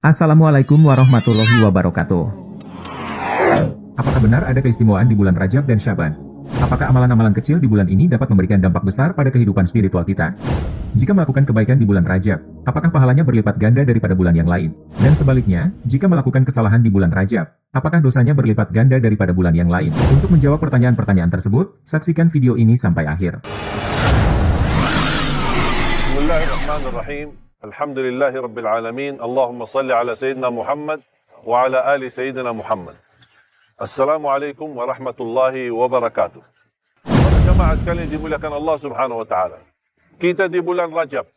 Assalamualaikum warahmatullahi wabarakatuh. Apakah benar ada keistimewaan di bulan Rajab dan Syaban? Apakah amalan-amalan kecil di bulan ini dapat memberikan dampak besar pada kehidupan spiritual kita? Jika melakukan kebaikan di bulan Rajab, apakah pahalanya berlipat ganda daripada bulan yang lain? Dan sebaliknya, jika melakukan kesalahan di bulan Rajab, apakah dosanya berlipat ganda daripada bulan yang lain? Untuk menjawab pertanyaan-pertanyaan tersebut, saksikan video ini sampai akhir. Bismillahirrahmanirrahim. Alhamdulillahi Rabbil Alamin. Allahumma salli ala Sayyidina Muhammad wa ala ali Sayyidina Muhammad. Assalamualaikum warahmatullahi wabarakatuh. Jemaah sekalian dimuliakan Allah Subhanahu wa taala. Kita di bulan Rajab.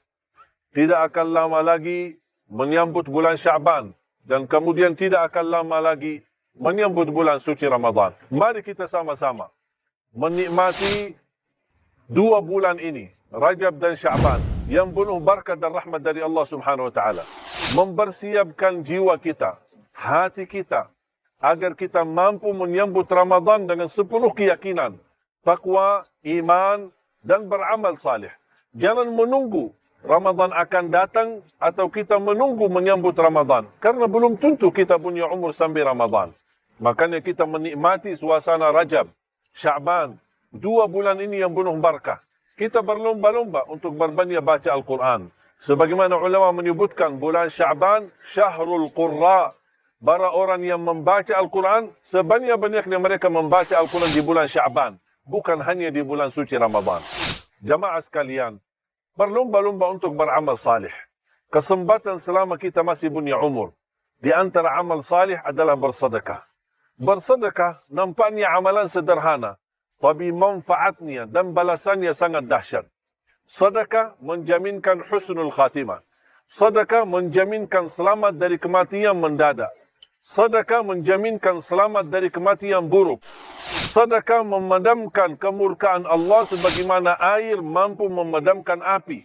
Tidak akan lama lagi menyambut bulan Syaban dan kemudian tidak akan lama lagi menyambut bulan suci Ramadan. Mari kita sama-sama menikmati dua bulan ini, Rajab dan Syaban, yang penuh berkat dan rahmat dari Allah Subhanahu wa taala. Mempersiapkan jiwa kita, hati kita, agar kita mampu menyambut Ramadan dengan sepenuh keyakinan, takwa, iman, dan beramal salih. Jangan menunggu Ramadan akan datang atau kita menunggu menyambut Ramadan, karena belum tentu kita punya umur sampai Ramadan. Makanya kita menikmati suasana Rajab, Syaban, dua bulan ini yang penuh barakah. Kita berlomba-lomba untuk berbanyak baca Al-Quran. Sebagaimana ulama menyebutkan, bulan Syaban, Syahrul Qurra. Para orang yang membaca Al-Quran, sebanyak-banyaknya mereka membaca Al-Quran di bulan Syaban. Bukan hanya di bulan suci Ramadan. Jamaah sekalian, berlomba-lomba untuk beramal salih. Kesempatan selama kita masih punya umur. Di antara amal salih adalah bersedekah. Bersedekah nampaknya amalan sederhana, tapi manfaatnya dan balasannya sangat dahsyat. Sedekah menjaminkan husnul khatimah. Sedekah menjaminkan selamat dari kematian mendadak. Sedekah menjaminkan selamat dari kematian buruk. Sedekah memadamkan kemurkaan Allah sebagaimana air mampu memadamkan api.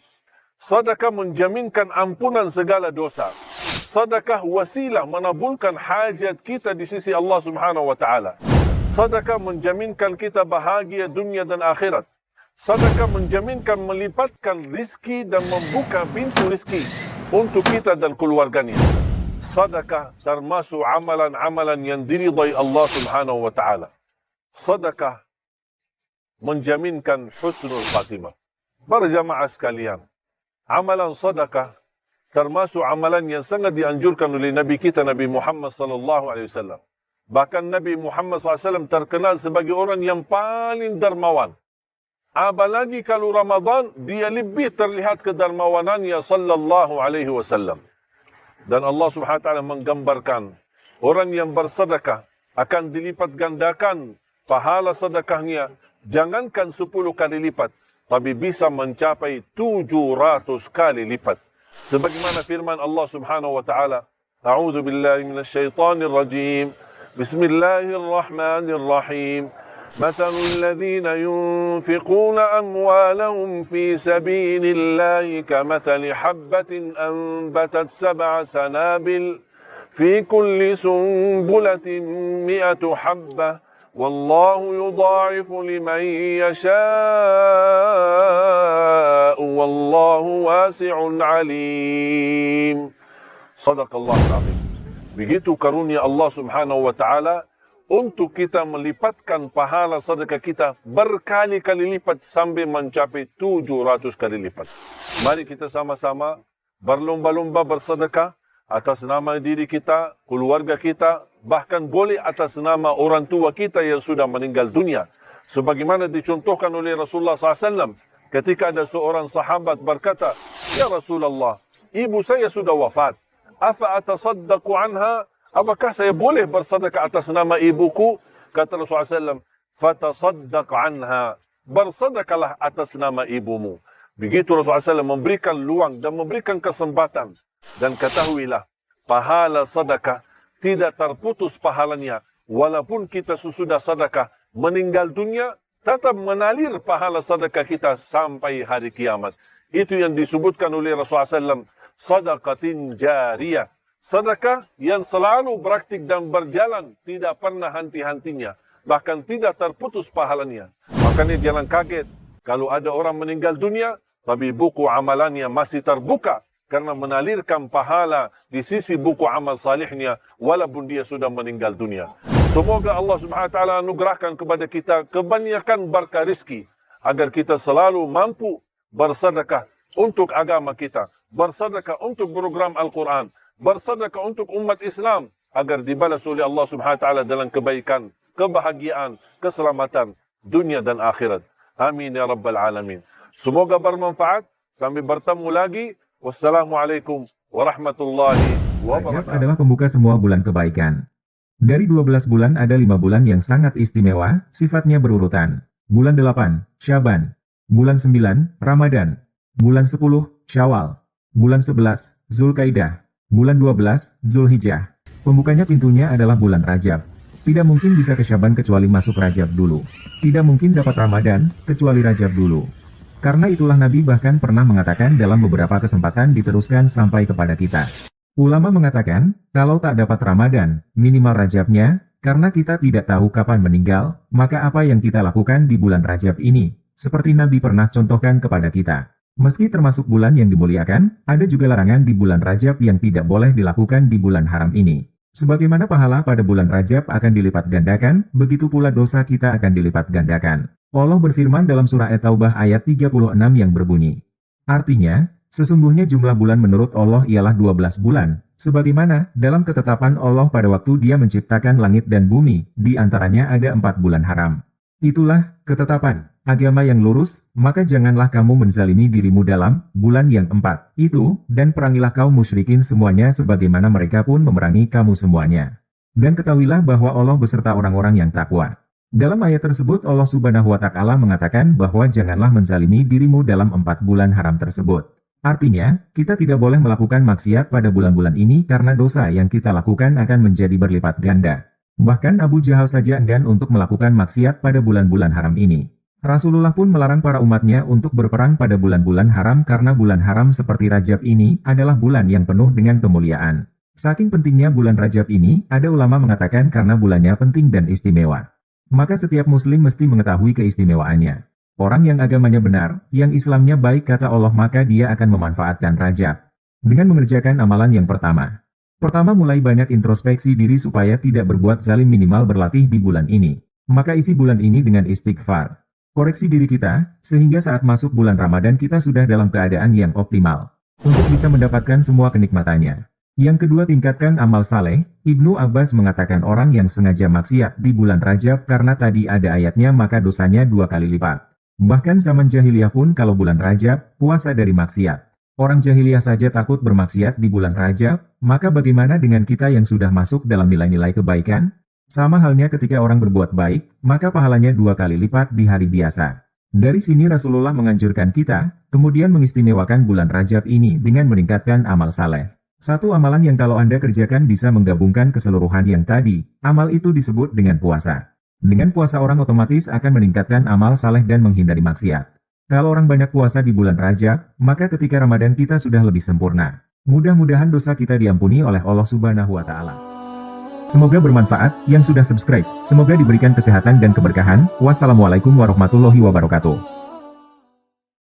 Sedekah menjaminkan ampunan segala dosa. Sedekah wasilah menabulkan hajat kita di sisi Allah Subhanahu wa taala. Sedekah menjaminkan kita bahagia dunia dan akhirat. Sedekah menjaminkan melipatkan rizki dan membuka pintu rizki untuk kita dan keluarganya. Sedekah termasuk amalan-amalan yang diridai Allah Subhanahu wa taala. Sedekah menjaminkan husnul khatimah. Para jamaah sekalian, amalan sedekah termasuk amalan yang sangat dianjurkan oleh Nabi kita, Nabi Muhammad sallallahu alaihi wasallam. Bahkan Nabi Muhammad SAW terkenal sebagai orang yang paling dermawan. Apalagi kalau Ramadan, dia lebih terlihat kedermawanannya sallallahu alaihi wasallam. Dan Allah Subhanahu wa taala menggambarkan orang yang bersedekah akan dilipat gandakan pahala sedekahnya, jangankan 10 kali lipat, tapi bisa mencapai 700 kali lipat. Sebagaimana firman Allah Subhanahu wa taala, A'udzu billahi minasyaitonir rajim. بسم الله الرحمن الرحيم مثل الذين ينفقون أموالهم في سبيل الله كمثل حبة أنبتت 7 سنابل في كل سنبلة 100 حبة والله يضاعف لمن يشاء والله واسع عليم. صدق الله العظيم. Begitu karunia Allah Subhanahu wa taala untuk kita melipatkan pahala sedekah kita berkali-kali lipat sampai mencapai 700 kali lipat. Mari kita sama-sama berlomba-lomba bersedekah atas nama diri kita, keluarga kita, bahkan boleh atas nama orang tua kita yang sudah meninggal dunia. Sebagaimana dicontohkan oleh Rasulullah SAW ketika ada seorang sahabat berkata, "Ya Rasulullah, ibu saya sudah wafat. Afa atasaddaqu anha? Apakah saya boleh bersedekah atas nama ibuku?" Kata Rasulullah SAW, "Fatasaddaq anha." Bersedekahlah atas nama ibumu. Begitu Rasulullah SAW memberikan luang dan memberikan kesempatan. Dan ketahuilah, pahala sedekah tidak terputus pahalanya. Walaupun kita sesudah sedekah meninggal dunia, tetap menalir pahala sedekah kita sampai hari kiamat. Itu yang disebutkan oleh Rasulullah SAW, sadaqatin jariyah. Sedekah yang selalu praktik dan berjalan, tidak pernah henti-hentinya, bahkan tidak terputus pahalanya. Makanya jangan kaget kalau ada orang meninggal dunia, tapi buku amalannya masih terbuka karena menalirkan pahala di sisi buku amal salihnya walaupun dia sudah meninggal dunia. Semoga Allah Subhanahu wa taala anugerahkan kepada kita kebanyakan berkah rezeki agar kita selalu mampu bersedekah untuk agama kita, bersedekah untuk program Al-Quran, bersedekah untuk umat Islam agar dibalas oleh Allah Subhanahu wa taala dalam kebaikan, kebahagiaan, keselamatan dunia dan akhirat. Amin ya rabbal alamin. Semoga bermanfaat. Sampai bertemu lagi. Wassalamualaikum warahmatullahi Rajab wabarakatuh. adalah pembuka semua bulan kebaikan. Dari 12 bulan ada 5 bulan yang sangat istimewa, sifatnya berurutan. Bulan 8, Syaban. Bulan 9, Ramadan. Bulan 10, Syawal. Bulan 11, Zulkaidah. Bulan 12, Zulhijjah. Pembukanya pintunya adalah bulan Rajab. Tidak mungkin bisa ke Syaban kecuali masuk Rajab dulu. Tidak mungkin dapat Ramadan, kecuali Rajab dulu. Karena itulah Nabi bahkan pernah mengatakan dalam beberapa kesempatan diteruskan sampai kepada kita. Ulama mengatakan, kalau tak dapat Ramadan, minimal Rajabnya, karena kita tidak tahu kapan meninggal, maka apa yang kita lakukan di bulan Rajab ini, seperti Nabi pernah contohkan kepada kita. Meski termasuk bulan yang dimuliakan, ada juga larangan di bulan Rajab yang tidak boleh dilakukan di bulan haram ini. Sebagaimana pahala pada bulan Rajab akan dilipat gandakan, begitu pula dosa kita akan dilipat gandakan. Allah berfirman dalam surah At-Taubah ayat 36 yang berbunyi. Artinya, sesungguhnya jumlah bulan menurut Allah ialah 12 bulan, sebagaimana dalam ketetapan Allah pada waktu Dia menciptakan langit dan bumi, di antaranya ada 4 bulan haram. Itulah ketetapan agama yang lurus, maka janganlah kamu menzalimi dirimu dalam bulan yang 4 itu, dan perangilah kaum musyrikin semuanya sebagaimana mereka pun memerangi kamu semuanya. Dan ketahuilah bahwa Allah beserta orang-orang yang takwa. Dalam ayat tersebut Allah Subhanahu wa taala mengatakan bahwa janganlah menzalimi dirimu dalam 4 bulan haram tersebut. Artinya, kita tidak boleh melakukan maksiat pada bulan-bulan ini karena dosa yang kita lakukan akan menjadi berlipat ganda. Bahkan Abu Jahal saja enggan untuk melakukan maksiat pada bulan-bulan haram ini. Rasulullah pun melarang para umatnya untuk berperang pada bulan-bulan haram karena bulan haram seperti Rajab ini adalah bulan yang penuh dengan kemuliaan. Saking pentingnya bulan Rajab ini, ada ulama mengatakan karena bulannya penting dan istimewa. Maka setiap muslim mesti mengetahui keistimewaannya. Orang yang agamanya benar, yang Islamnya baik kata Allah maka dia akan memanfaatkan Rajab. Dengan mengerjakan amalan yang pertama. Pertama mulai banyak introspeksi diri supaya tidak berbuat zalim minimal berlatih di bulan ini. Maka isi bulan ini dengan istighfar. Koreksi diri kita, sehingga saat masuk bulan Ramadan kita sudah dalam keadaan yang optimal. Untuk bisa mendapatkan semua kenikmatannya. Yang kedua tingkatkan amal saleh. Ibnu Abbas mengatakan orang yang sengaja maksiat di bulan Rajab karena tadi ada ayatnya maka dosanya 2 kali lipat. Bahkan zaman jahiliyah pun kalau bulan Rajab, puasa dari maksiat. Orang jahiliyah saja takut bermaksiat di bulan Rajab, maka bagaimana dengan kita yang sudah masuk dalam nilai-nilai kebaikan? Sama halnya ketika orang berbuat baik, maka pahalanya 2 kali lipat di hari biasa. Dari sini Rasulullah menganjurkan kita, kemudian mengistimewakan bulan Rajab ini dengan meningkatkan amal saleh. Satu amalan yang kalau Anda kerjakan bisa menggabungkan keseluruhan yang tadi, amal itu disebut dengan puasa. Dengan puasa orang otomatis akan meningkatkan amal saleh dan menghindari maksiat. Kalau orang banyak puasa di bulan Rajab, maka ketika Ramadan kita sudah lebih sempurna. Mudah-mudahan dosa kita diampuni oleh Allah Subhanahu wa taala. Semoga bermanfaat, yang sudah subscribe, semoga diberikan kesehatan dan keberkahan. Wassalamualaikum warahmatullahi wabarakatuh.